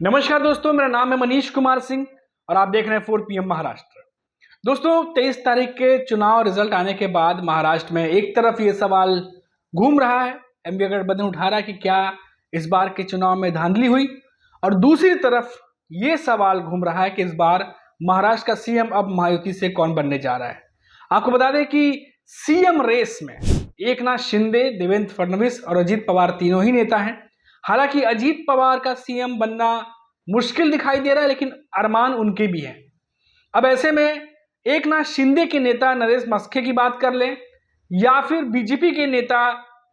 नमस्कार दोस्तों, मेरा नाम है मनीष कुमार सिंह और आप देख रहे हैं 4 PM महाराष्ट्र। दोस्तों, 23 तारीख के चुनाव रिजल्ट आने के बाद महाराष्ट्र में एक तरफ ये सवाल घूम रहा है, एमपी गठबंधन उठा रहा है कि क्या इस बार के चुनाव में धांधली हुई, और दूसरी तरफ ये सवाल घूम रहा है कि इस बार महाराष्ट्र का सीएम अब महायुति से कौन बनने जा रहा है। आपको बता दें कि सीएम रेस में एकनाथ शिंदे, देवेंद्र फडणवीस और अजीत पवार तीनों ही नेता हैं। हालांकि अजीत पवार का सीएम बनना मुश्किल दिखाई दे रहा है, लेकिन अरमान उनके भी हैं। अब ऐसे में एकनाथ शिंदे के नेता नरेश मस्के की बात कर लें, या फिर बीजेपी के नेता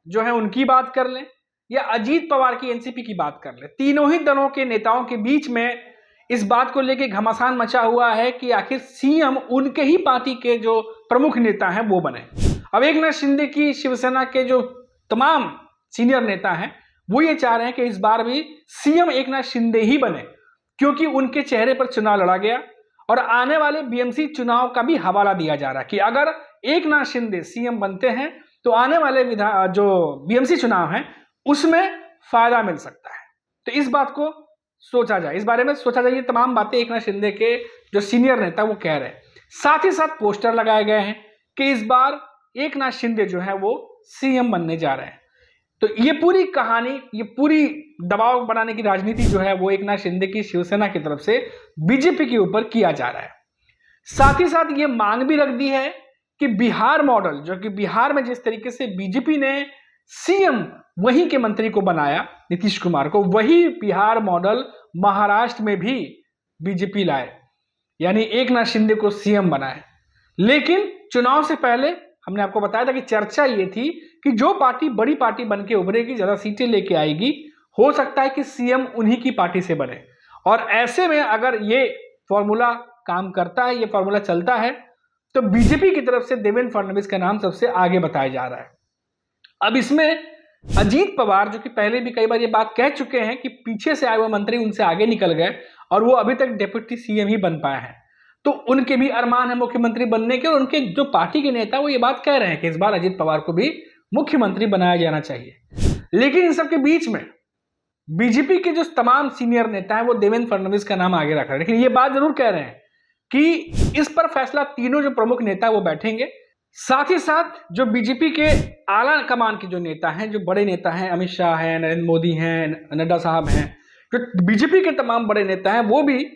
जो है उनकी बात कर लें, या अजीत पवार की एनसीपी की बात कर लें, तीनों ही दलों के नेताओं के बीच में इस बात को लेकर घमासान मचा हुआ है कि आखिर सीएम उनके ही पार्टी के जो प्रमुख नेता हैं वो बने। अब एकनाथ शिंदे की शिवसेना के जो तमाम सीनियर नेता हैं वो ये चाह रहे हैं कि इस बार भी सीएम एकनाथ शिंदे ही बने, क्योंकि उनके चेहरे पर चुनाव लड़ा गया और आने वाले बीएमसी चुनाव का भी हवाला दिया जा रहा है कि अगर एकनाथ शिंदे सीएम बनते हैं तो आने वाले जो बीएमसी चुनाव हैं उसमें फायदा मिल सकता है। तो इस बात को सोचा जाए, इस बारे में सोचा जाए। ये तमाम बातें एकनाथ शिंदे के जो सीनियर नेता वो कह रहे हैं। साथ ही साथ पोस्टर लगाए गए हैं कि इस बार एकनाथ शिंदे जो है वो सीएम बनने जा रहे हैं। तो ये पूरी कहानी, ये पूरी दबाव बनाने की राजनीति जो है वो एकनाथ शिंदे की शिवसेना की तरफ से बीजेपी के ऊपर किया जा रहा है। साथ ही साथ ये मांग भी रख दी है कि बिहार मॉडल, जो कि बिहार में जिस तरीके से बीजेपी ने सीएम वहीं के मंत्री को बनाया, नीतीश कुमार को, वही बिहार मॉडल महाराष्ट्र में भी बीजेपी लाए, यानी एकनाथ शिंदे को सीएम बनाए। लेकिन चुनाव से पहले हमने आपको बताया था कि चर्चा ये थी कि जो पार्टी बड़ी पार्टी बन के उभरेगी, ज्यादा सीटें लेके आएगी, हो सकता है कि सीएम उन्हीं की पार्टी से बने। और ऐसे में अगर ये फॉर्मूला काम करता है, ये फॉर्मूला चलता है, तो बीजेपी की तरफ से देवेंद्र फडणवीस का नाम सबसे आगे बताया जा रहा है। अब इसमें अजीत पवार, जो कि पहले भी कई बार ये बात कह चुके हैं कि पीछे से आए हुए मंत्री उनसे आगे निकल गए और वो अभी तक डिप्टी सीएम ही बन पाए हैं, तो उनके भी अरमान है मुख्यमंत्री बनने के। और उनके जो पार्टी के नेता वो ये बात कह रहे हैं कि इस बार अजीत पवार को भी मुख्यमंत्री बनाया जाना चाहिए। लेकिन इन सबके बीच में बीजेपी के जो तमाम सीनियर नेता हैं वो देवेंद्र फडणवीस का नाम आगे रख रहे हैं। लेकिन ये बात जरूर कह रहे हैं कि इस पर फैसला तीनों जो प्रमुख नेता वो बैठेंगे। साथ ही साथ जो बीजेपी के आला कमान के जो नेता हैं, जो बड़े नेता हैं, अमित शाह हैं, नरेंद्र मोदी हैं, नड्डा साहब हैं, जो बीजेपी के तमाम बड़े नेता हैं, वो भी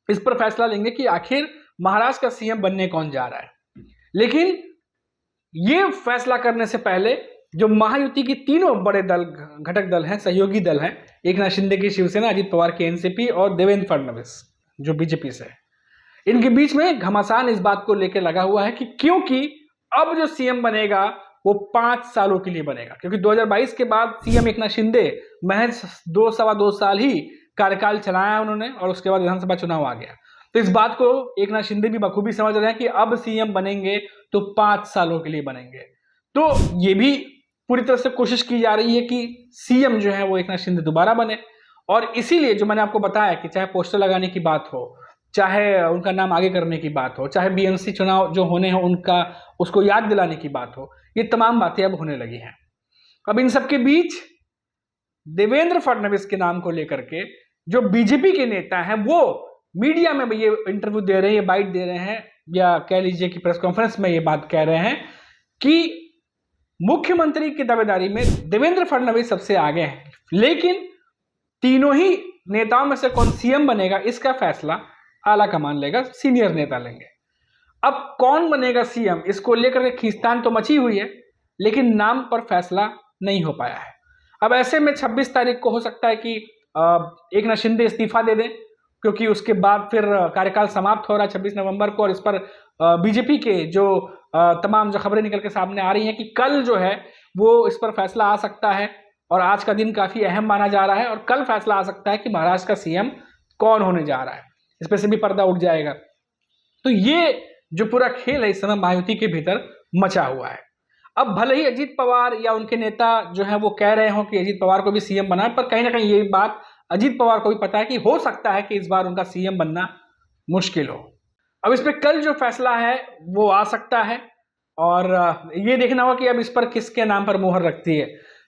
इस पर फैसला लेंगे कि आखिर महाराष्ट्र का सीएम बनने कौन जा रहा है। लेकिन ये फैसला करने से पहले जो महायुति की तीनों बड़े दल, घटक दल हैं, सहयोगी दल हैं, एकनाथ शिंदे की शिवसेना, अजीत पवार की एनसीपी और देवेंद्र फडणवीस जो बीजेपी से है, इनके बीच में घमासान इस बात को लेकर लगा हुआ है कि क्योंकि अब जो सीएम बनेगा वो 5 सालों के लिए बनेगा, क्योंकि 2022 के बाद सीएम एकनाथ शिंदे महज 2-2.25 साल ही कार्यकाल चलाया उन्होंने और उसके बाद विधानसभा चुनाव आ गया। तो इस बात को एकनाथ शिंदे भी बखूबी समझ रहे हैं कि अब सीएम बनेंगे तो 5 सालों के लिए बनेंगे। तो ये भी पूरी तरह से कोशिश की जा रही है कि सीएम जो है वो एकनाथ शिंदे दोबारा बने। और इसीलिए जो मैंने आपको बताया कि चाहे पोस्टर लगाने की बात हो, चाहे उनका नाम आगे करने की बात हो, चाहे बीएमसी चुनाव जो होने हैं उनका उसको याद दिलाने की बात हो, ये तमाम बातें अब होने लगी हैं। अब इन सबके बीच देवेंद्र फडणवीस के नाम को लेकर के जो बीजेपी के नेता हैं वो मीडिया में ये इंटरव्यू दे रहे हैं, ये बाइट दे रहे हैं, या कह लीजिए कि प्रेस कॉन्फ्रेंस में ये बात कह रहे हैं कि मुख्यमंत्री की दावेदारी में देवेंद्र फडणवीस सबसे आगे हैं, लेकिन तीनों ही नेताओं में से कौन सीएम बनेगा इसका फैसला आला कमान लेगा, सीनियर नेता लेंगे। अब कौन बनेगा सीएम, इसको लेकर के खींचतान तो मची हुई है, लेकिन नाम पर फैसला नहीं हो पाया है। अब ऐसे में 26 तारीख को हो सकता है कि एकनाथ शिंदे इस्तीफा दे दें, क्योंकि उसके बाद फिर कार्यकाल समाप्त हो रहा है 26 नवंबर को। और इस पर बीजेपी के जो तमाम जो खबरें निकल के सामने आ रही हैं कि कल जो है वो इस पर फैसला आ सकता है, और आज का दिन काफी अहम माना जा रहा है, और कल फैसला आ सकता है कि महाराष्ट्र का सीएम कौन होने जा रहा है, इस पर से भी पर्दा उठ जाएगा। तो ये जो पूरा खेल है इस समय महायुति के भीतर मचा हुआ है। अब भले ही अजीत पवार या उनके नेता जो है वो कह रहे हो कि अजीत पवार को भी सीएम बनाए, पर कहीं ना कहीं ये बात अजीत पवार को भी पता है कि हो सकता है कि इस बार उनका सीएम बनना मुश्किल हो। अब इस पर कल जो फैसला है वो आ सकता है, और ये देखना होगा कि अब इस पर किसके नाम पर मोहर रखती है।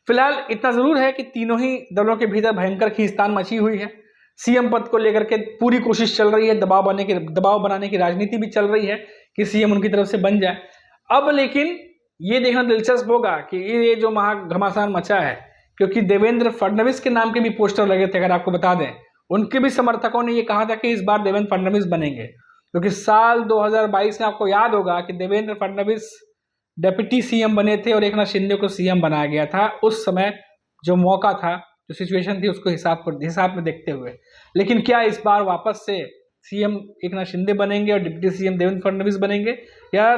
फिलहाल इतना जरूर है कि तीनों ही दलों के भीतर भयंकर खींचतान मची हुई है। सीएम पद को लेकर के पूरी कोशिश चल रही है, दबाव बनाने की राजनीति भी चल रही है कि सीएम उनकी तरफ से बन जाए। अब लेकिन ये देखना दिलचस्प होगा कि ये जो घमासान मचा है, क्योंकि देवेंद्र फडणवीस के नाम के भी पोस्टर लगे थे, अगर आपको बता दें, उनके भी समर्थकों ने ये कहा था कि इस बार देवेंद्र फडणवीस बनेंगे, क्योंकि साल 2022 में आपको याद होगा कि देवेंद्र फडणवीस डेप्यूटी सीएम बने थे और एकनाथ शिंदे को सीएम बनाया गया था। उस समय जो मौका था, जो सिचुएशन थी, उसको हिसाब में देखते हुए। लेकिन क्या इस बार वापस से सीएम एकनाथ शिंदे बनेंगे और डिप्टी सीएम देवेंद्र फडणवीस बनेंगे, या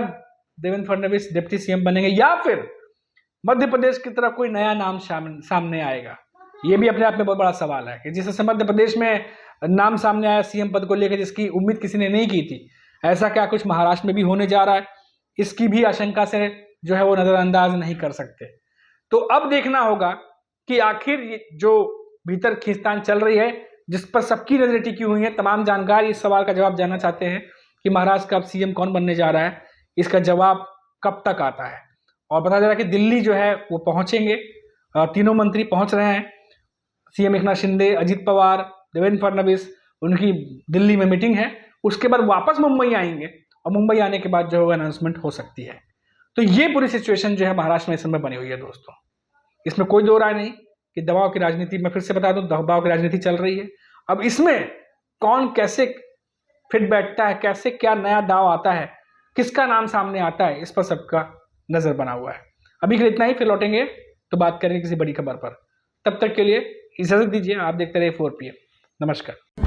देवेंद्र फडणवीस डिप्टी सीएम बनेंगे, या फिर मध्य प्रदेश की तरफ कोई नया नाम सामने आएगा? ये भी अपने आप में बहुत बड़ा सवाल है कि जिस तरह मध्य प्रदेश में नाम सामने आया सीएम पद को लेकर, जिसकी उम्मीद किसी ने नहीं की थी, ऐसा क्या कुछ महाराष्ट्र में भी होने जा रहा है? इसकी भी आशंका से जो है वो नजरअंदाज नहीं कर सकते। तो अब देखना होगा कि आखिर जो भीतर खींचतान चल रही है, जिस पर सबकी नजरें टिकी हुई हैं, तमाम जानकार इस सवाल का जवाब जानना चाहते हैं कि महाराष्ट्र का अब सीएम कौन बनने जा रहा है, इसका जवाब कब तक आता है। और पता चला कि दिल्ली जो है वो पहुंचेंगे, तीनों मंत्री पहुंच रहे हैं, सीएम एकनाथ शिंदे, अजित पवार, देवेंद्र फडणवीस, उनकी दिल्ली में मीटिंग है। उसके बाद वापस मुंबई आएंगे और मुंबई आने के बाद जो होगा अनाउंसमेंट हो सकती है। तो ये पूरी सिचुएशन जो है महाराष्ट्र में इस समय बनी हुई है दोस्तों, इसमें कोई दो राय नहीं कि दबाव की राजनीति, मैं फिर से बता दूं, दबाव की राजनीति चल रही है। अब इसमें कौन कैसे फिट बैठता है, कैसे क्या नया दाव आता है, किसका नाम सामने आता है, इस पर सबका नजर बना हुआ है। अभी के लिए इतना ही, फिर लौटेंगे तो बात करेंगे किसी बड़ी खबर पर। तब तक के लिए इजाजत दीजिए, आप देखते रहिए 4PM। नमस्कार।